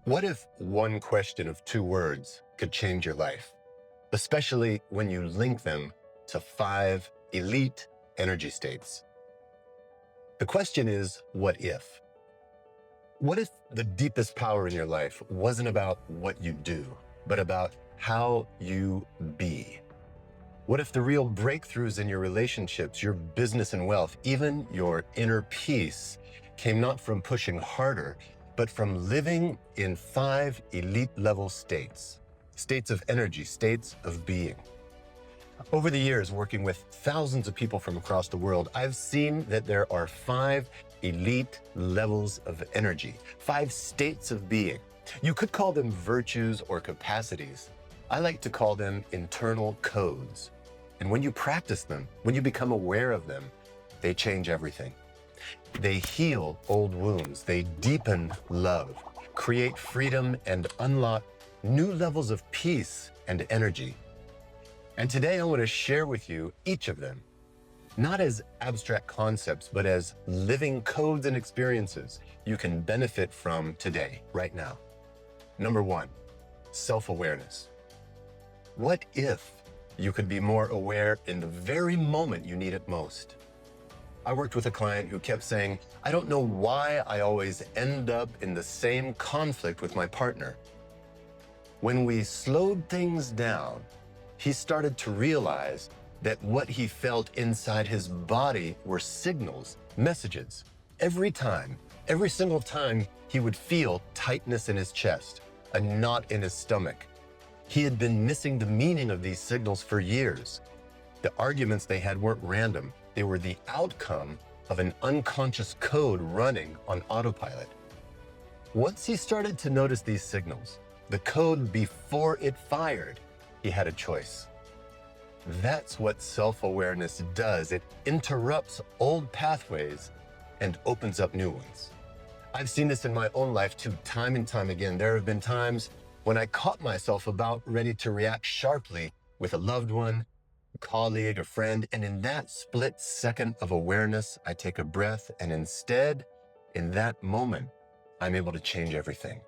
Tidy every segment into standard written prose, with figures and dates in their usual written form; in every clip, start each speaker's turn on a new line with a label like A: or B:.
A: What if one question of two words could change your life, especially when you link them to 5 elite energy states? The question is, what if? What if the deepest power in your life wasn't about what you do, but about how you be? What if the real breakthroughs in your relationships, your business and wealth, even your inner peace, came not from pushing harder, but from living in 5 elite level states of energy, states of being? Over the years, working with thousands of people from across the world, I've seen that there are 5 elite levels of energy, 5 states of being. You could call them virtues or capacities. I like to call them internal codes. And when you practice them, when you become aware of them, they change everything. They heal old wounds, they deepen love, create freedom, and unlock new levels of peace and energy. And today I want to share with you each of them, not as abstract concepts, but as living codes and experiences you can benefit from today, right now. Number 1, self-awareness. What if you could be more aware in the very moment you need it most? I worked with a client who kept saying, I don't know why I always end up in the same conflict with my partner. When we slowed things down, he started to realize that what he felt inside his body were signals, messages. Every single time he would feel tightness in his chest, a knot in his stomach. He had been missing the meaning of these signals for years. The arguments they had weren't random. They were the outcome of an unconscious code running on autopilot. Once he started to notice these signals, the code before it fired, he had a choice. That's what self-awareness does. It interrupts old pathways and opens up new ones. I've seen this in my own life too, time and time again. There have been times when I caught myself about ready to react sharply with a loved one, a colleague, a friend, and in that split second of awareness, I take a breath, and instead, in that moment, I'm able to change everything.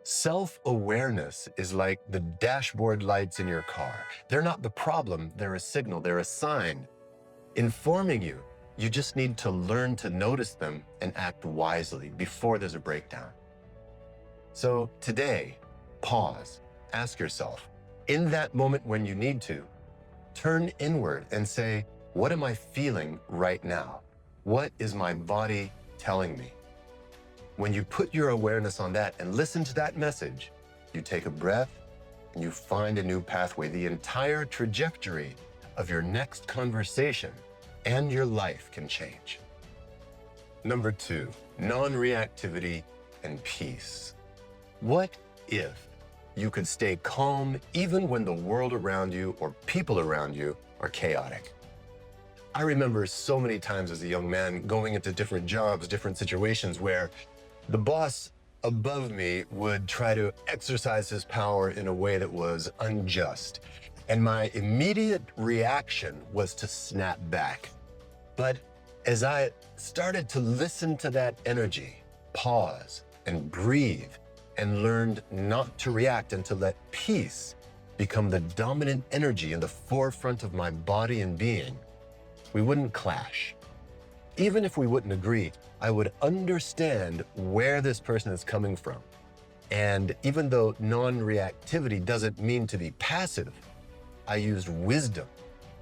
A: Self-awareness is like the dashboard lights in your car. They're not the problem, they're a signal, they're a sign informing you. You just need to learn to notice them and act wisely before there's a breakdown. So today, pause, ask yourself, in that moment when you need to, turn inward and say, what am I feeling right now? What is my body telling me? When you put your awareness on that and listen to that message, you take a breath and you find a new pathway. The entire trajectory of your next conversation and your life can change. Number 2, non-reactivity and peace. What if you could stay calm even when the world around you or people around you are chaotic? I remember so many times as a young man going into different jobs, different situations where the boss above me would try to exercise his power in a way that was unjust. And my immediate reaction was to snap back. But as I started to listen to that energy, pause and breathe, and learned not to react and to let peace become the dominant energy in the forefront of my body and being, we wouldn't clash. Even if we wouldn't agree, I would understand where this person is coming from. And even though non-reactivity doesn't mean to be passive, I used wisdom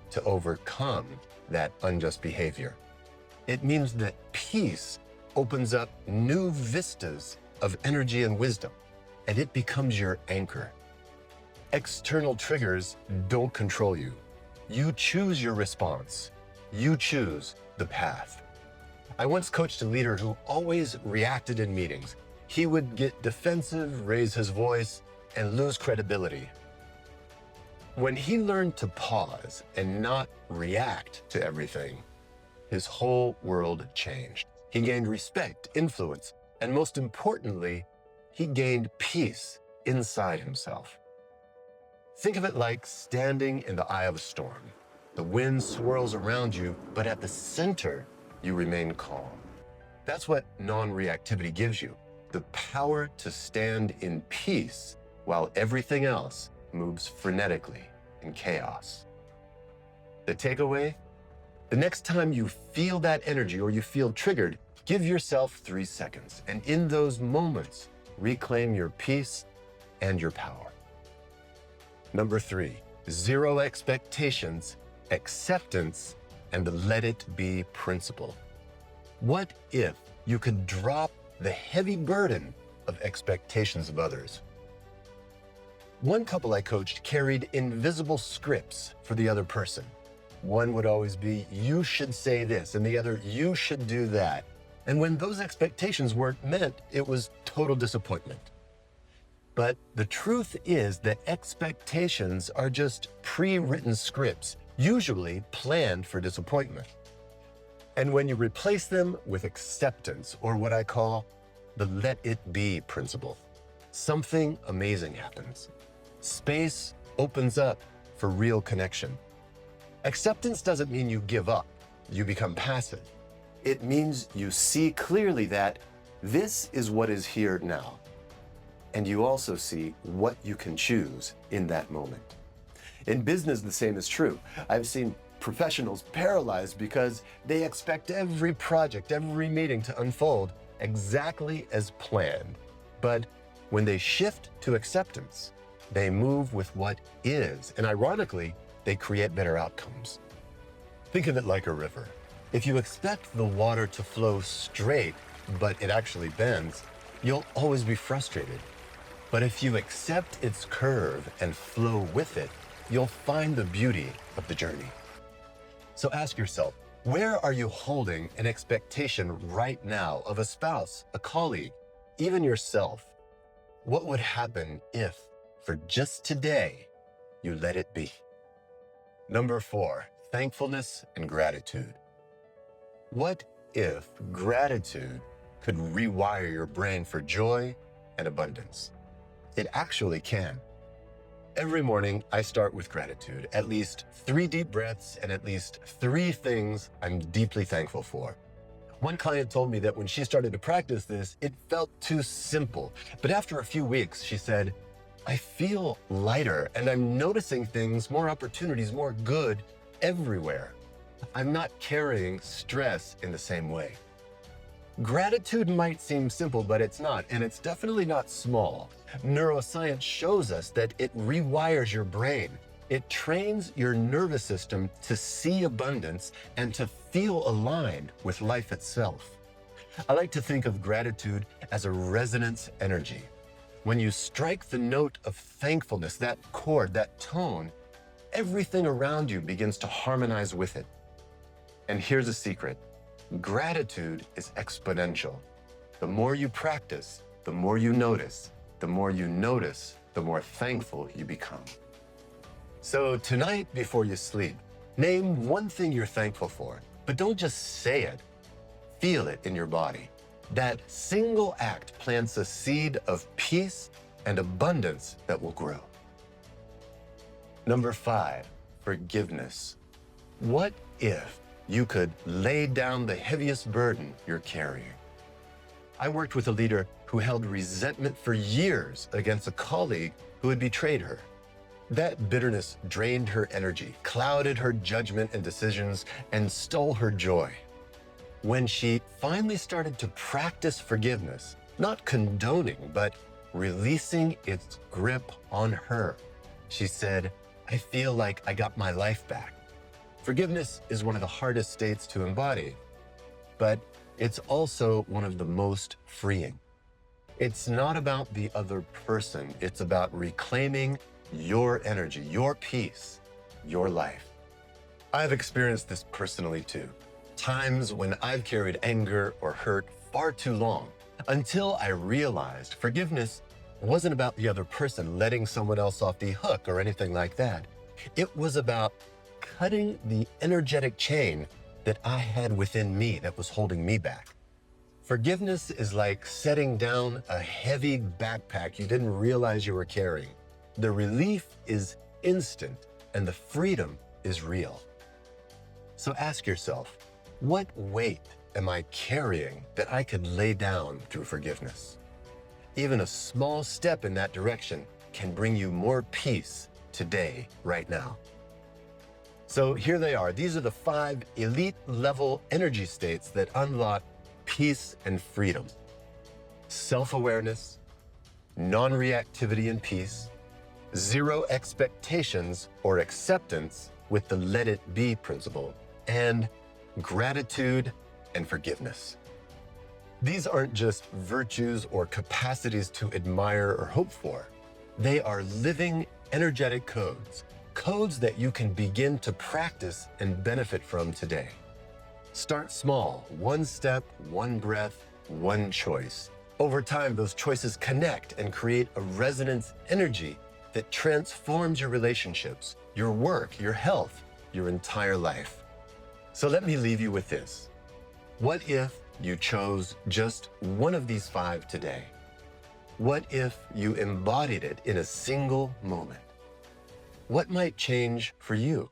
A: to overcome that unjust behavior. It means that peace opens up new vistas of energy and wisdom, and it becomes your anchor. External triggers don't control you. You choose your response. You choose the path. I once coached a leader who always reacted in meetings. He would get defensive, raise his voice, and lose credibility. When he learned to pause and not react to everything, his whole world changed. He gained respect, influence, and most importantly, he gained peace inside himself. Think of it like standing in the eye of a storm. The wind swirls around you, but at the center, you remain calm. That's what non-reactivity gives you. the power to stand in peace while everything else moves frenetically in chaos. The takeaway? The next time you feel that energy or you feel triggered, give yourself 3 seconds, and in those moments, reclaim your peace and your power. Number 3, zero expectations, acceptance, and the let it be principle. What if you could drop the heavy burden of expectations of others? One couple I coached carried invisible scripts for the other person. One would always be, you should say this, and the other, you should do that. And when those expectations weren't met, it was total disappointment. But the truth is that expectations are just pre-written scripts, usually planned for disappointment. And when you replace them with acceptance, or what I call the let it be principle, something amazing happens. Space opens up for real connection. Acceptance doesn't mean you give up, you become passive. It means you see clearly that this is what is here now. And you also see what you can choose in that moment. In business, the same is true. I've seen professionals paralyzed because they expect every project, every meeting to unfold exactly as planned. But when they shift to acceptance, they move with what is, and ironically, they create better outcomes. Think of it like a river. If you expect the water to flow straight, but it actually bends, you'll always be frustrated. But if you accept its curve and flow with it, you'll find the beauty of the journey. So ask yourself, where are you holding an expectation right now of a spouse, a colleague, even yourself? What would happen if, for just today, you let it be? Number 4, thankfulness and gratitude. What if gratitude could rewire your brain for joy and abundance? It actually can. Every morning, I start with gratitude, at least 3 deep breaths and at least 3 things I'm deeply thankful for. One client told me that when she started to practice this, it felt too simple. But after a few weeks, she said, I feel lighter and I'm noticing things, more opportunities, more good everywhere. I'm not carrying stress in the same way. Gratitude might seem simple, but it's not, and it's definitely not small. Neuroscience shows us that it rewires your brain. It trains your nervous system to see abundance and to feel aligned with life itself. I like to think of gratitude as a resonance energy. When you strike the note of thankfulness, that chord, that tone, everything around you begins to harmonize with it. And here's a secret. Gratitude is exponential. The more you practice, the more you notice. The more you notice, the more thankful you become. So tonight, before you sleep, name one thing you're thankful for, but don't just say it. Feel it in your body. That single act plants a seed of peace and abundance that will grow. Number 5, forgiveness. What if you could lay down the heaviest burden you're carrying? I worked with a leader who held resentment for years against a colleague who had betrayed her. That bitterness drained her energy, clouded her judgment and decisions, and stole her joy. When she finally started to practice forgiveness, not condoning, but releasing its grip on her, she said, I feel like I got my life back. Forgiveness is one of the hardest states to embody, but it's also one of the most freeing. It's not about the other person. It's about reclaiming your energy, your peace, your life. I've experienced this personally too. Times when I've carried anger or hurt far too long, until I realized forgiveness wasn't about the other person letting someone else off the hook or anything like that. It was about cutting the energetic chain that I had within me that was holding me back. Forgiveness is like setting down a heavy backpack you didn't realize you were carrying. The relief is instant and the freedom is real. So ask yourself, what weight am I carrying that I could lay down through forgiveness? Even a small step in that direction can bring you more peace today, right now. So here they are. These are the 5 elite level energy states that unlock peace and freedom. Self-awareness, non-reactivity and peace, zero expectations or acceptance with the let it be principle, and gratitude and forgiveness. These aren't just virtues or capacities to admire or hope for. They are living energetic codes, codes that you can begin to practice and benefit from today. Start small, one step, one breath, one choice. Over time, those choices connect and create a resonance energy that transforms your relationships, your work, your health, your entire life. So let me leave you with this. What if you chose just one of these 5 today? What if you embodied it in a single moment? What might change for you?